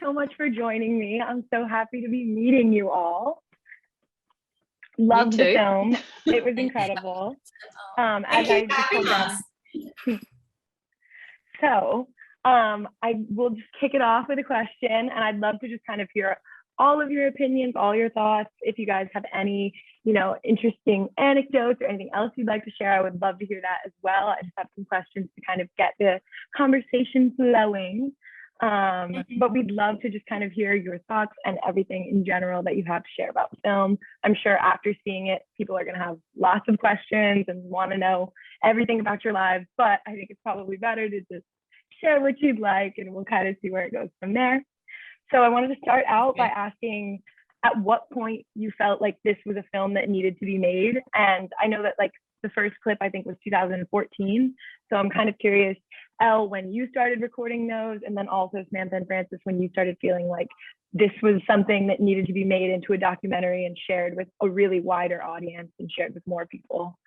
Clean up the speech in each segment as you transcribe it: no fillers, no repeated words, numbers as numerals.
so much for joining me. I'm so happy to be meeting you all. Loved the film. It was incredible. As I just told them. So I will just kick it off with a question, and I'd love to just kind of hear all of your opinions, all your thoughts. If you guys have any, interesting anecdotes or anything else you'd like to share, I would love to hear that as well. I just have some questions to kind of get the conversation flowing. But we'd love to just kind of hear your thoughts and everything in general that you have to share about the film. I'm sure after seeing it, people are going to have lots of questions and want to know everything about your lives, but I think it's probably better to just share what you'd like, and we'll kind of see where it goes from there. So I wanted to start out by asking at what point you felt like this was a film that needed to be made. And I know that the first clip I think was 2014. So I'm kind of curious, Elle, when you started recording those, and then also Samantha and Francis, when you started feeling like this was something that needed to be made into a documentary and shared with a really wider audience and shared with more people.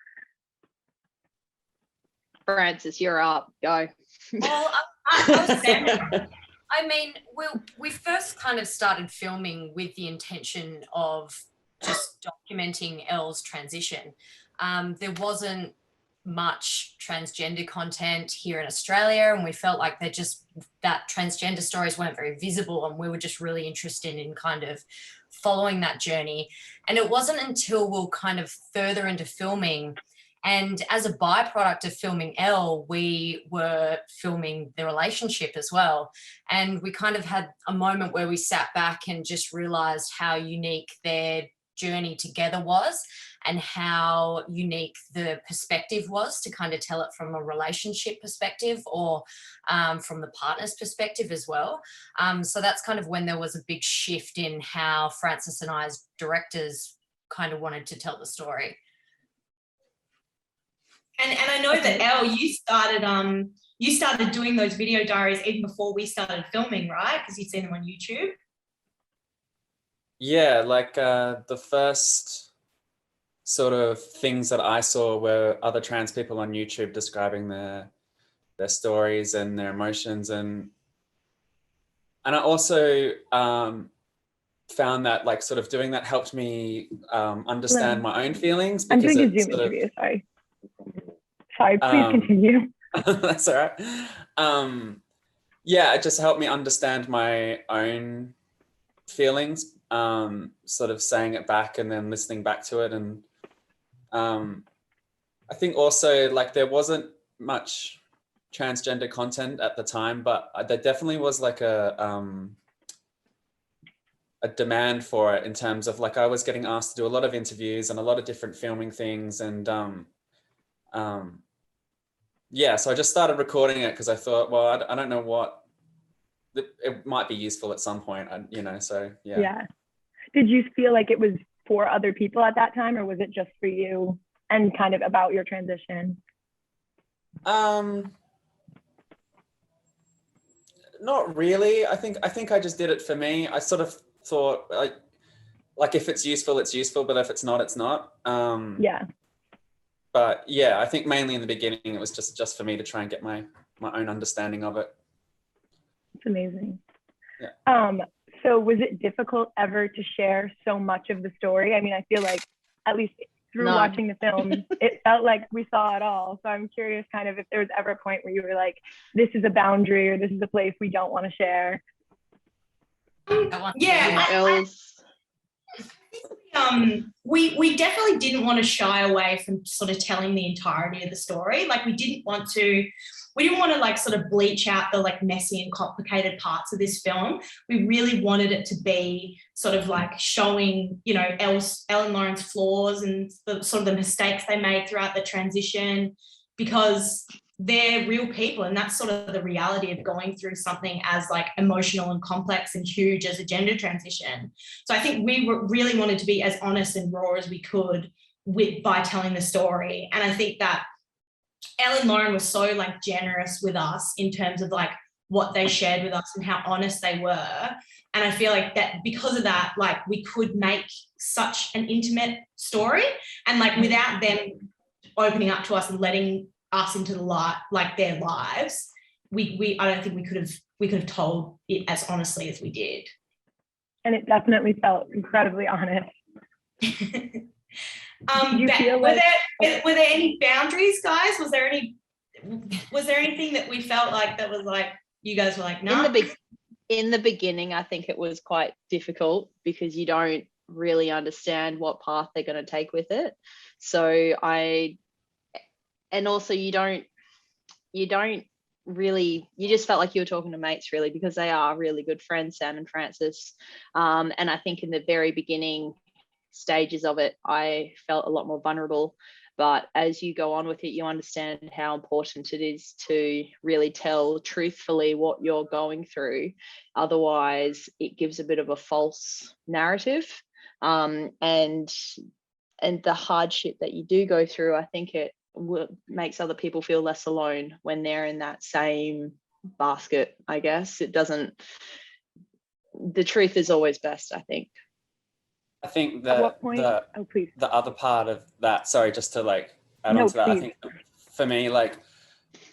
Francis, you're up. Go. Well, I mean, we first kind of started filming with the intention of just documenting Elle's transition. There wasn't much transgender content here in Australia, and we felt like that transgender stories weren't very visible, and we were just really interested in kind of following that journey. And it wasn't until we were kind of further into filming, and as a byproduct of filming Elle, we were filming the relationship as well. And we kind of had a moment where we sat back and just realized how unique their journey together was, and how unique the perspective was to kind of tell it from a relationship perspective, or from the partner's perspective as well. So that's kind of when there was a big shift in how Francis and I as directors kind of wanted to tell the story. And I know that Elle, you started doing those video diaries even before we started filming, right? Because you'd seen them on YouTube. Yeah, the first sort of things that I saw were other trans people on YouTube describing their stories and their emotions, and I also found that sort of doing that helped me understand my own feelings. I'm doing a Zoom interview. Sorry, please continue. That's all right. Yeah, it just helped me understand my own feelings, sort of saying it back and then listening back to it. And I think also there wasn't much transgender content at the time, but there definitely was a demand for it, in terms of I was getting asked to do a lot of interviews and a lot of different filming things. And yeah, so I just started recording it because I thought, well, I don't know what, it might be useful at some point, so yeah. Yeah. Did you feel like it was for other people at that time, or was it just for you and kind of about your transition? Not really. I think I just did it for me. I sort of thought if it's useful, it's useful, but if it's not, it's not. Yeah. But yeah, I think mainly in the beginning, it was just for me to try and get my own understanding of it. It's amazing. Yeah. So was it difficult ever to share so much of the story? I mean, I feel like at least through watching the film, it felt like we saw it all. So I'm curious kind of if there was ever a point where you were like, this is a boundary, or this is a place we don't want to share. Yeah. We definitely didn't want to shy away from sort of telling the entirety of the story. We didn't want to sort of bleach out the messy and complicated parts of this film. We really wanted it to be sort of showing, Elle and Lauren's flaws and the sort of the mistakes they made throughout the transition, because they're real people, and that's sort of the reality of going through something as emotional and complex and huge as a gender transition. So I think we really wanted to be as honest and raw as we could by telling the story. And I think that Elle and Lauren were so generous with us in terms of what they shared with us and how honest they were. And I feel like that because of that, we could make such an intimate story, and without them opening up to us and letting us into the light, their lives, I don't think we could have we could have told it as honestly as we did. And it definitely felt incredibly honest. You feel were like- there any boundaries, guys? Was there anything that we felt like that was like, you guys were like, no? In the beginning, I think it was quite difficult because you don't really understand what path they're going to take with it. So and also you don't really, you just felt like you were talking to mates really, because they are really good friends, Sam and Francis. And I think in the very beginning stages of it, I felt a lot more vulnerable. But as you go on with it, you understand how important it is to really tell truthfully what you're going through. Otherwise, it gives a bit of a false narrative. And the hardship that you do go through, I think it makes other people feel less alone when they're in that same basket, I guess. The truth is always best, I think. I think At what point? Please. the other part of that, sorry, just to like add on to that, please. I think for me, like,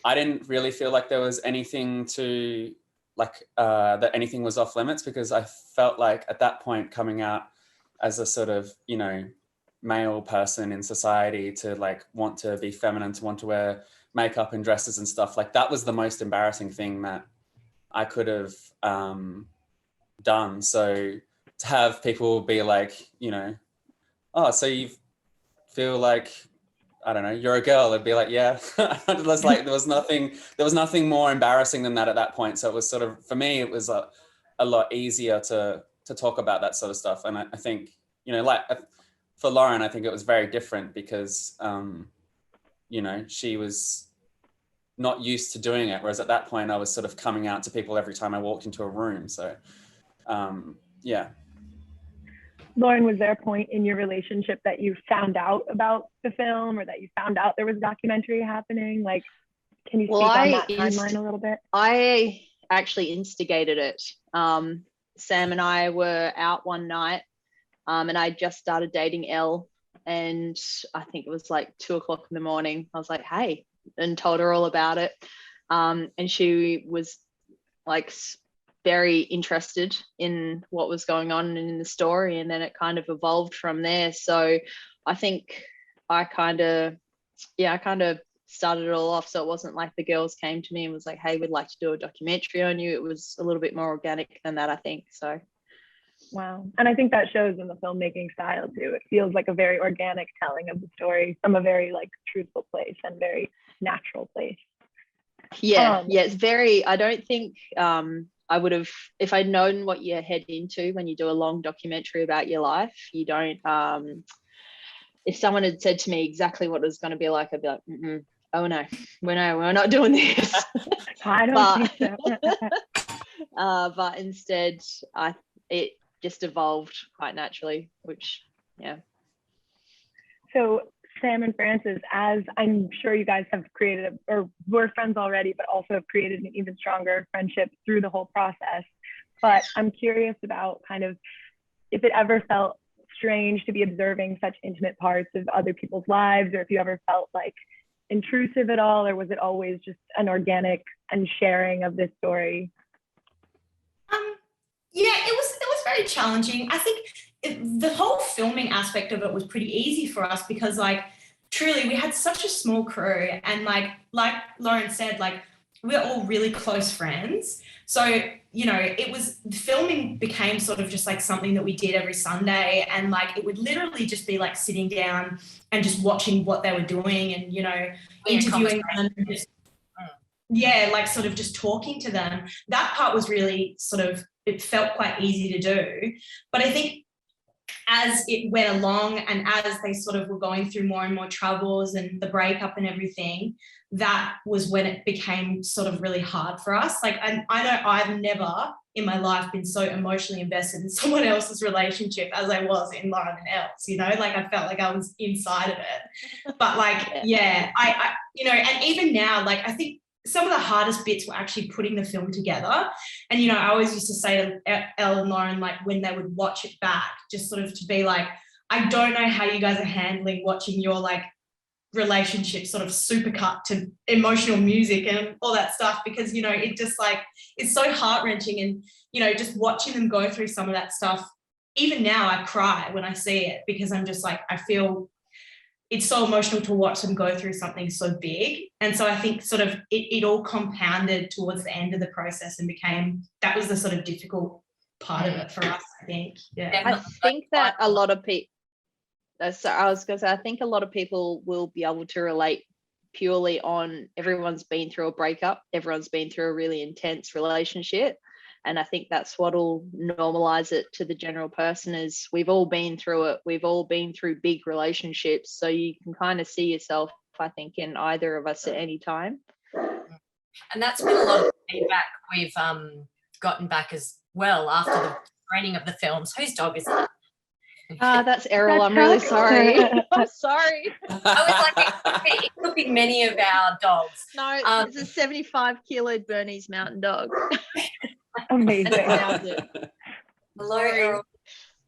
I didn't really feel like there was anything to like, that anything was off limits, because I felt like at that point, coming out as a sort of, you know, male person in society, to like want to be feminine, to want to wear makeup and dresses and stuff, like that was the most embarrassing thing that I could have done. So to have people be like, you know, oh, so you feel like, I don't know, you're a girl, it'd be like, yeah. There was nothing more embarrassing than that at that point. So it was sort of, for me, it was a lot easier to talk about that sort of stuff. And I think, you know, like for Lauren, I think it was very different because, you know, she was not used to doing it. Whereas at that point I was sort of coming out to people every time I walked into a room. So yeah. Lauren, was there a point in your relationship that you found out about the film, or that you found out there was a documentary happening? Like, can you speak on that timeline a little bit? I actually instigated it. Sam and I were out one night, and I just started dating Elle, and I think it was like 2:00 in the morning. I was like, hey, and told her all about it. And she was like very interested in what was going on in the story, and then it kind of evolved from there. So I think I kind of started it all off. So it wasn't like the girls came to me and was like, hey, we'd like to do a documentary on you. It was a little bit more organic than that, I think. So wow. And I think that shows in the filmmaking style too. It feels like a very organic telling of the story from a very like truthful place and very natural place. Yeah, it's very, I don't think I would have, if I'd known what you head into when you do a long documentary about your life, you don't, if someone had said to me exactly what it was going to be like, I'd be like, oh no, we're not doing this. I don't think so. But instead, it just evolved quite naturally, which, yeah. So Sam and Francis, as I'm sure you guys have created, or were friends already, but also have created an even stronger friendship through the whole process. But I'm curious about kind of if it ever felt strange to be observing such intimate parts of other people's lives, or if you ever felt like intrusive at all, or was it always just an organic and sharing of this story? Yeah, it was very challenging. I think the whole filming aspect of it was pretty easy for us because like truly we had such a small crew, and like Lauren said, like we're all really close friends. So, you know, the filming became sort of just like something that we did every Sunday, and like it would literally just be like sitting down and just watching what they were doing and, you know, interviewing them and just, like sort of just talking to them. That part was really sort of, it felt quite easy to do. But I think as it went along and as they sort of were going through more and more troubles and the breakup and everything, that was when it became sort of really hard for us. Like, I know I've never in my life been so emotionally invested in someone else's relationship as I was in Lauren and Elle's, you know, like I felt like I was inside of it. But like, I you know, and even now, like I think some of the hardest bits were actually putting the film together. And, you know, I always used to say to Elle and Lauren, like when they would watch it back, just sort of to be like, I don't know how you guys are handling watching your like relationship sort of supercut to emotional music and all that stuff, because, you know, it just like, it's so heart-wrenching. And, you know, just watching them go through some of that stuff, even now I cry when I see it, because I'm just like, I feel it's so emotional to watch them go through something so big. And so I think sort of it all compounded towards the end of the process and that was the sort of difficult part of it for us, I think. Yeah. I think that a lot of people, so I was going to say, I think a lot of people will be able to relate purely on everyone's been through a breakup, everyone's been through a really intense relationship. And I think that's what'll normalize it to the general person, is we've all been through it. We've all been through big relationships. So you can kind of see yourself, I think, in either of us at any time. And that's been a lot of feedback we've gotten back as well after the screening of the films. Whose dog is that? That's Errol. I'm really sorry. I'm sorry. I was like, it could be many of our dogs. No, it's a 75-kilo Bernese mountain dog. Amazing. Hello, Errol.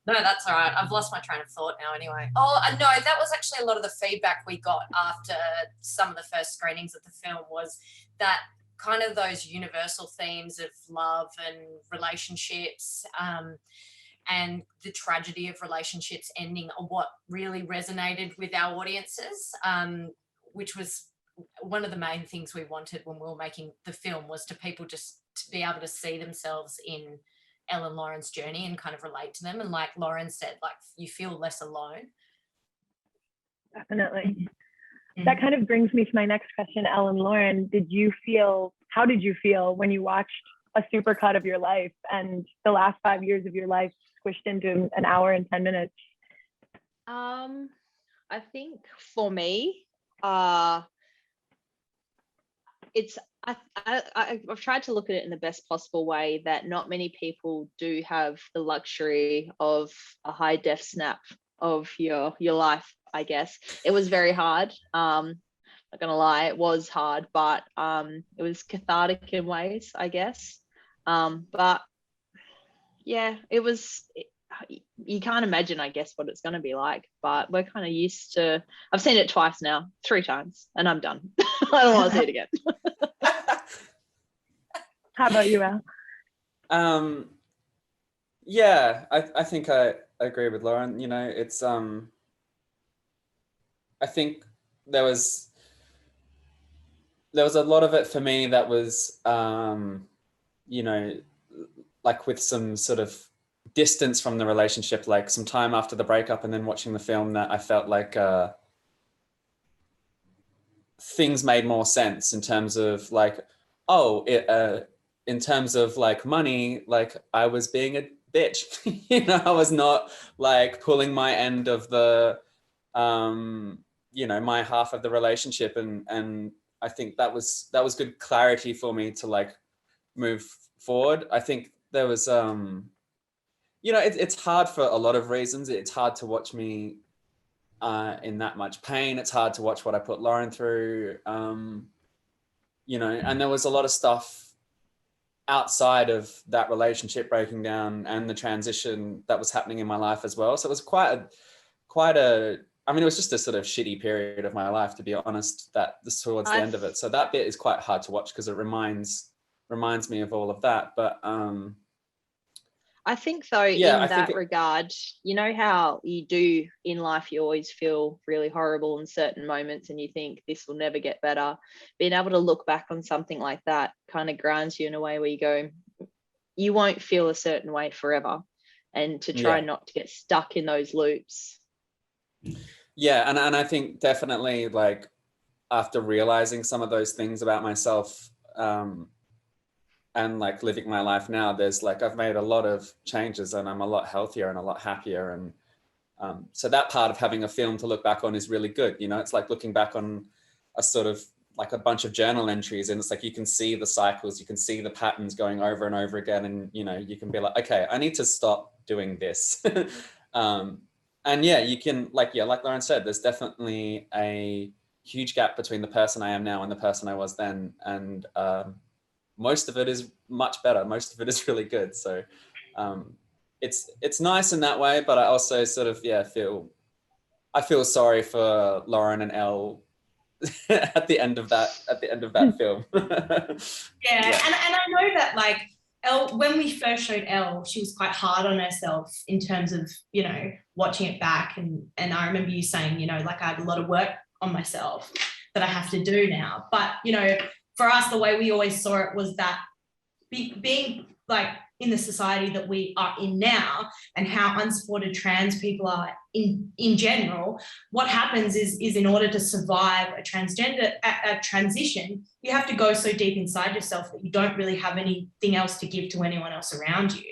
No, that's all right. I've lost my train of thought now anyway. Oh, no, that was actually a lot of the feedback we got after some of the first screenings of the film, was that kind of those universal themes of love and relationships, and the tragedy of relationships ending are what really resonated with our audiences, which was one of the main things we wanted when we were making the film, was to people just to be able to see themselves in Elle and Lauren's journey and kind of relate to them. And like Lauren said, like, you feel less alone. Definitely. That kind of brings me to my next question, Elle and Lauren. How did you feel when you watched a supercut of your life and the last 5 years of your life squished into an hour and 10 minutes? I think for me, I've tried to look at it in the best possible way, that not many people do have the luxury of a high def snap of your life, I guess. It was very hard. Not gonna lie, it was hard, but it was cathartic in ways, I guess. But yeah, you can't imagine, I guess, what it's going to be like, but we're kind of used to. I've seen it twice now, 3 times, and I'm done. I don't want to see it again. How about you, Elle? Yeah, I think I agree with Lauren. You know, it's I think there was a lot of it for me that was you know, like with some sort of distance from the relationship, like some time after the breakup, and then watching the film, that I felt like things made more sense in terms of like, in terms of like money, like I was being a bitch. You know, I was not like pulling my end of the you know, my half of the relationship, and I think that was good clarity for me to like move forward. I think there was you know, it's hard for a lot of reasons. It's hard to watch me in that much pain. It's hard to watch what I put Lauren through, you know, and there was a lot of stuff outside of that relationship breaking down and the transition that was happening in my life as well. So it was quite a, I mean, it was just a sort of shitty period of my life, to be honest, that this towards the end of it. So that bit is quite hard to watch because it reminds me of all of that. But I think though, yeah, in that regard, you know how you do in life, you always feel really horrible in certain moments and you think this will never get better. Being able to look back on something like that kind of grounds you in a way where you go, you won't feel a certain way forever, and to try not to get stuck in those loops. Yeah, and I think definitely, like, after realizing some of those things about myself, and like living my life now, there's like, I've made a lot of changes and I'm a lot healthier and a lot happier. And so that part of having a film to look back on is really good. You know, it's like looking back on a sort of like a bunch of journal entries, and it's like, you can see the cycles, you can see the patterns going over and over again. And, you know, you can be like, okay, I need to stop doing this. And yeah, you can like Lauren said, there's definitely a huge gap between the person I am now and the person I was then. And, most of it is much better. Most of it is really good. So it's nice in that way, but I also sort of, I feel sorry for Lauren and Elle at the end of that film. Yeah, and I know that like Elle, when we first showed Elle, she was quite hard on herself in terms of, you know, watching it back. And I remember you saying, you know, like I had a lot of work on myself that I have to do now. But, you know, for us, the way we always saw it was that being like in the society that we are in now and how unsupported trans people are in general, what happens is in order to survive a transition, you have to go so deep inside yourself that you don't really have anything else to give to anyone else around you.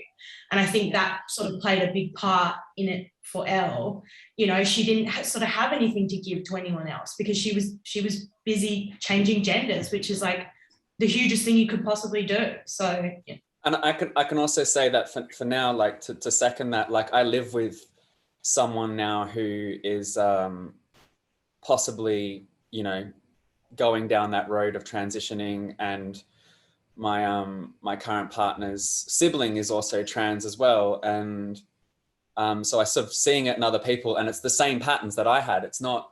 And I think that sort of played a big part in it for Elle. You know, she didn't sort of have anything to give to anyone else because she was busy changing genders, which is like the hugest thing you could possibly do. So yeah. And I can also say that for now, like to second that, like I live with someone now who is possibly, you know, going down that road of transitioning, and my current partner's sibling is also trans as well, and so I sort of seeing it in other people, and it's the same patterns that I had. It's not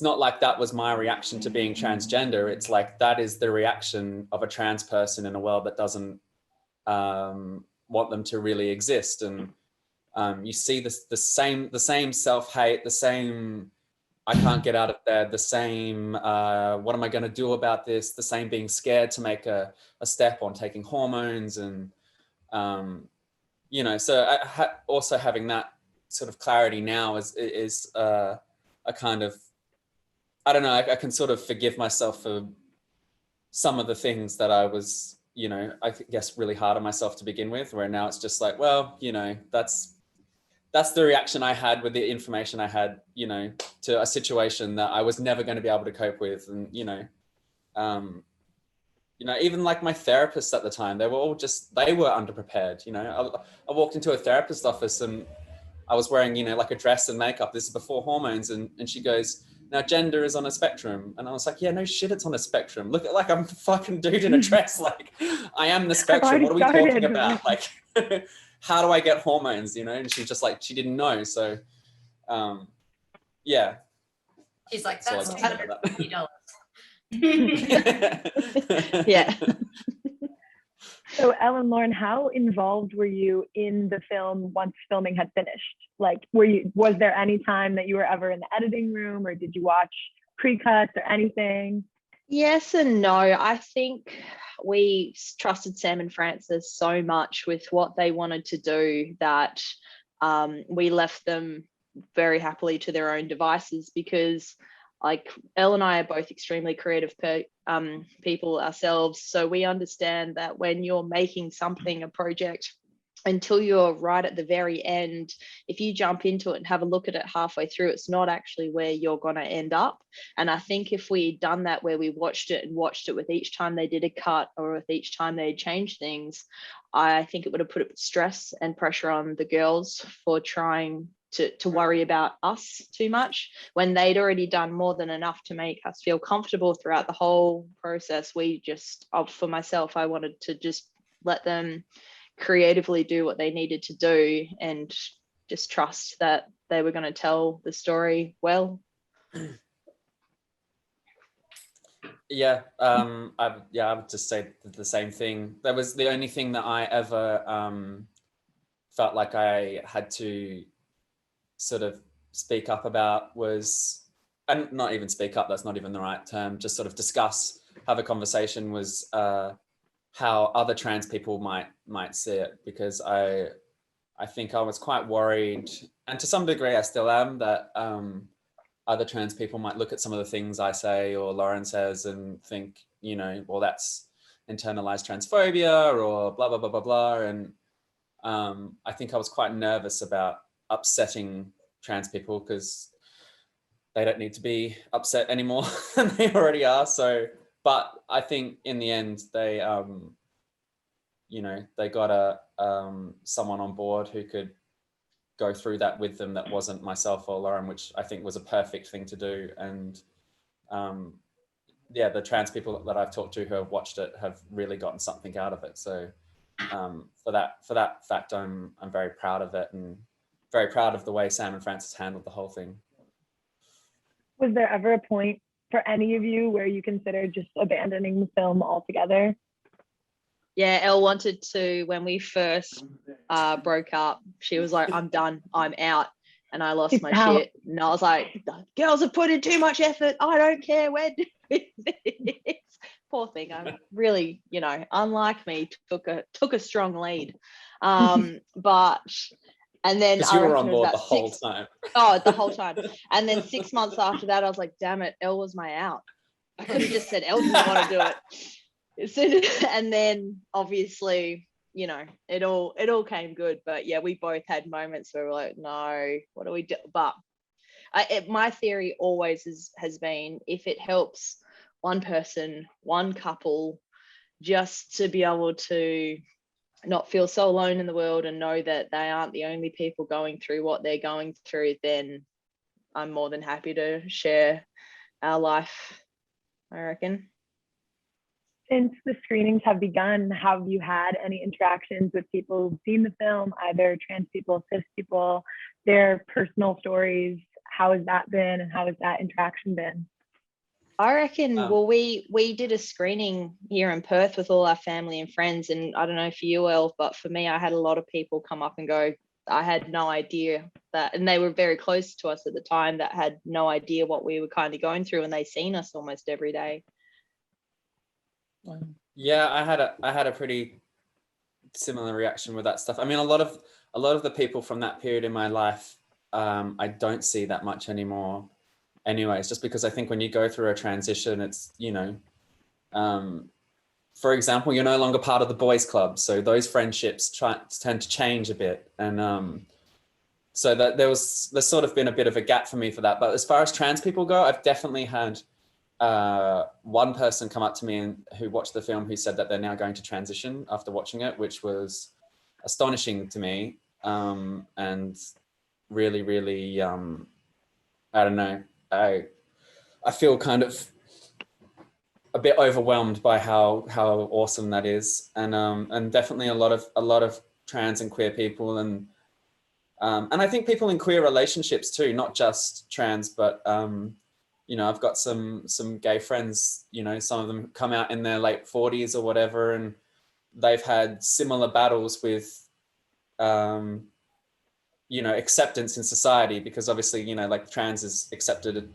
like that was my reaction to being transgender. It's like that is the reaction of a trans person in a world that doesn't want them to really exist. And you see the same self-hate, the same I can't get out of bed, the same what am I going to do about this, the same being scared to make a step on taking hormones. And you know, so also having that sort of clarity now is a kind of, I don't know, I can sort of forgive myself for some of the things that I was, you know, I guess really hard on myself to begin with, where now it's just like, well, you know, that's the reaction I had with the information I had, you know, to a situation that I was never going to be able to cope with. And, you know, even like my therapists at the time, they were underprepared. You know, I walked into a therapist's office and I was wearing, you know, like a dress and makeup. This is before hormones. And she goes, now gender is on a spectrum. And I was like, yeah, no shit, it's on a spectrum. Look at, like, I'm a fucking dude in a dress. Like, I am the spectrum. What are we talking about? Like, how do I get hormones, you know? And she's just like, she didn't know. So, yeah. She's like, So that's $250. Yeah. So Ellen, Lauren, how involved were you in the film once filming had finished? Like, was there any time that you were ever in the editing room, or did you watch pre-cuts or anything? Yes and no. I think we trusted Sam and Frances so much with what they wanted to do that we left them very happily to their own devices, because like Elle and I are both extremely creative people ourselves. So we understand that when you're making something, a project, until you're right at the very end, if you jump into it and have a look at it halfway through, it's not actually where you're going to end up. And I think if we'd done that, where we watched it with each time they did a cut or with each time they changed things, I think it would have put stress and pressure on the girls for trying to worry about us too much, when they'd already done more than enough to make us feel comfortable throughout the whole process. For myself, I wanted to just let them creatively do what they needed to do and just trust that they were going to tell the story well. Yeah, I would just say the same thing. That was the only thing that I ever felt like I had to sort of speak up about was, and not even speak up, that's not even the right term, just sort of have a conversation, was how other trans people might see it, because I think I was quite worried, and to some degree I still am, that other trans people might look at some of the things I say or Lauren says and think, you know, well, that's internalized transphobia or blah, blah, blah, blah, blah. And I think I was quite nervous about upsetting trans people, because they don't need to be upset anymore than they already are. So, but I think in the end, they, you know, they got someone on board who could go through that with them that wasn't myself or Lauren, which I think was a perfect thing to do. And yeah, the trans people that I've talked to who have watched it have really gotten something out of it. So for that fact, I'm very proud of it, and very proud of the way Sam and Frances handled the whole thing. Was there ever a point for any of you where you considered just abandoning the film altogether? Yeah, Elle wanted to, when we first broke up, she was like, I'm done, I'm out. And I lost my shit. And I was like, girls have put in too much effort. I don't care. We're doing this. Poor thing. I'm really, you know, unlike me, took a strong lead. But and then you were on board the whole time. Oh, the whole time. And then 6 months after that, I was like, damn it, Elle was my out. I could have just said Elle didn't want to do it. And then obviously, you know, it all came good. But yeah, we both had moments where we're like, no, what do we do? But my theory always has been, if it helps one person, one couple, just to be able to not feel so alone in the world and know that they aren't the only people going through what they're going through, then I'm more than happy to share our life, I reckon. Since the screenings have begun, have you had any interactions with people who've seen the film, either trans people, cis people, their personal stories? How has that been, and how has that interaction been? I reckon, well, we did a screening here in Perth with all our family and friends, and I don't know for you, Elle, but for me, I had a lot of people come up and go, I had no idea that, and they were very close to us at the time, that had no idea what we were kind of going through, and they seen us almost every day. Yeah, I had a pretty similar reaction with that stuff. I mean, a lot of the people from that period in my life, I don't see that much anymore. Anyways, just because I think when you go through a transition, it's, you know, for example, you're no longer part of the boys' club, so those friendships tend to change a bit, and so that there's sort of been a bit of a gap for me for that. But as far as trans people go, I've definitely had one person come up to me and who watched the film who said that they're now going to transition after watching it, which was astonishing to me, and really, really, I don't know, I feel kind of a bit overwhelmed by how awesome that is, and definitely a lot of trans and queer people, and I think people in queer relationships too, not just trans, but you know, I've got some gay friends, you know, some of them come out in their late 40s or whatever, and they've had similar battles with, you know, acceptance in society, because obviously, you know, like trans is accepted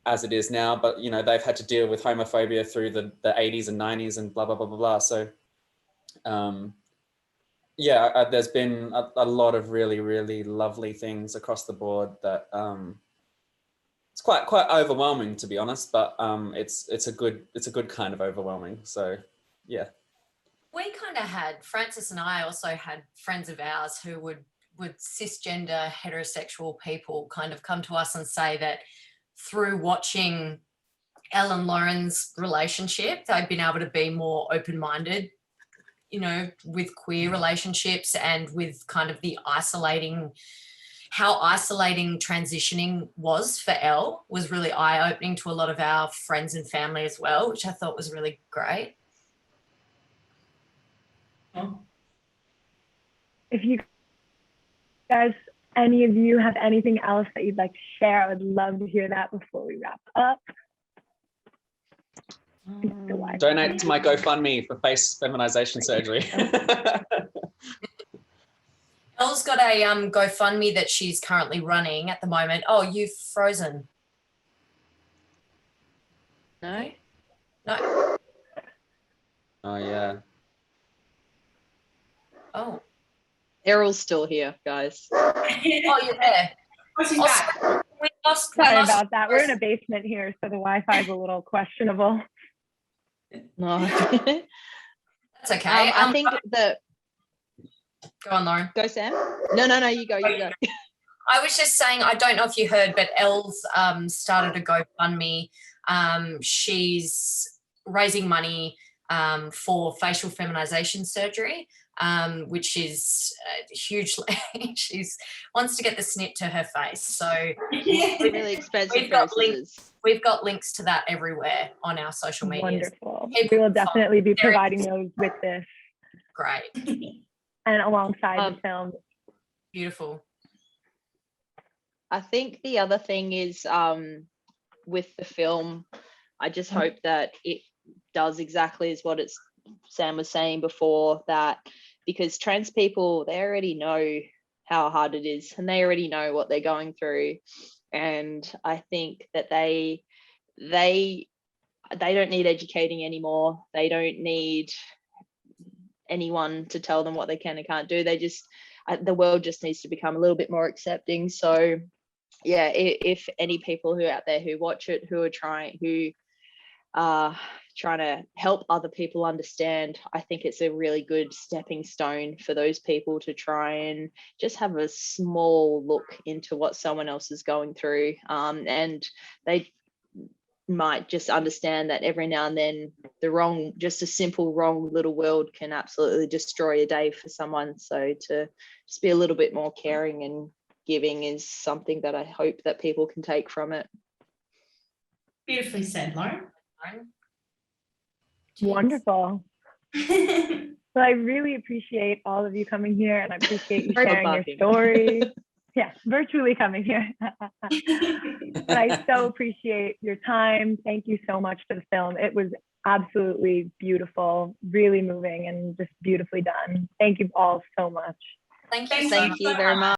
as it is now, but, you know, they've had to deal with homophobia through the 80s and 90s and blah, blah, blah, blah, blah. So, yeah, there's been a lot of really, really lovely things across the board that, it's quite overwhelming, to be honest, but it's a good kind of overwhelming. So yeah. We kind of had, Francis and I also had friends of ours who would cisgender heterosexual people kind of come to us and say that through watching Elle and Lauren's relationship, they've been able to be more open-minded, you know, with queer relationships, and with kind of the how isolating transitioning was for Elle was really eye-opening to a lot of our friends and family as well, which I thought was really great. If you guys, any of you have anything else that you'd like to share, I would love to hear that before we wrap up. Donate to my GoFundMe for face feminization surgery. Elle's got a GoFundMe that she's currently running at the moment. Oh, you've frozen. No? No. Oh yeah. Oh. Errol's still here, guys. Oh, you're there. She's back. Sorry about that. We're in a basement here, so the Wi-Fi is a little questionable. No. That's okay. I think that. Go on, Lauren. Go, Sam. No, you go. I was just saying, I don't know if you heard, but Elle's started a GoFundMe. She's raising money for facial feminization surgery, which is hugely, she wants to get the snip to her face. So really expensive. We've got links to that everywhere on our social media. Wonderful. We will definitely be providing those with this. Great. And alongside the film. Beautiful. I think the other thing is with the film. I just hope that it does exactly as what Sam was saying before, that because trans people, they already know how hard it is and they already know what they're going through. And I think that they don't need educating anymore. They don't need anyone to tell them what they can and can't do. The world just needs to become a little bit more accepting. So yeah, if any people who are out there who watch it, who are trying to help other people understand, I think it's a really good stepping stone for those people to try and just have a small look into what someone else is going through. And they might just understand that every now and then just a simple wrong little word can absolutely destroy a day for someone. So to just be a little bit more caring and giving is something that I hope that people can take from it. Beautifully said, Lauren. Wonderful. So I really appreciate all of you coming here, and I appreciate you sharing your stories. Yeah, virtually coming here. But I so appreciate your time. Thank you so much for the film. It was absolutely beautiful, really moving, and just beautifully done. Thank you all so much. Thank you Thank you very much.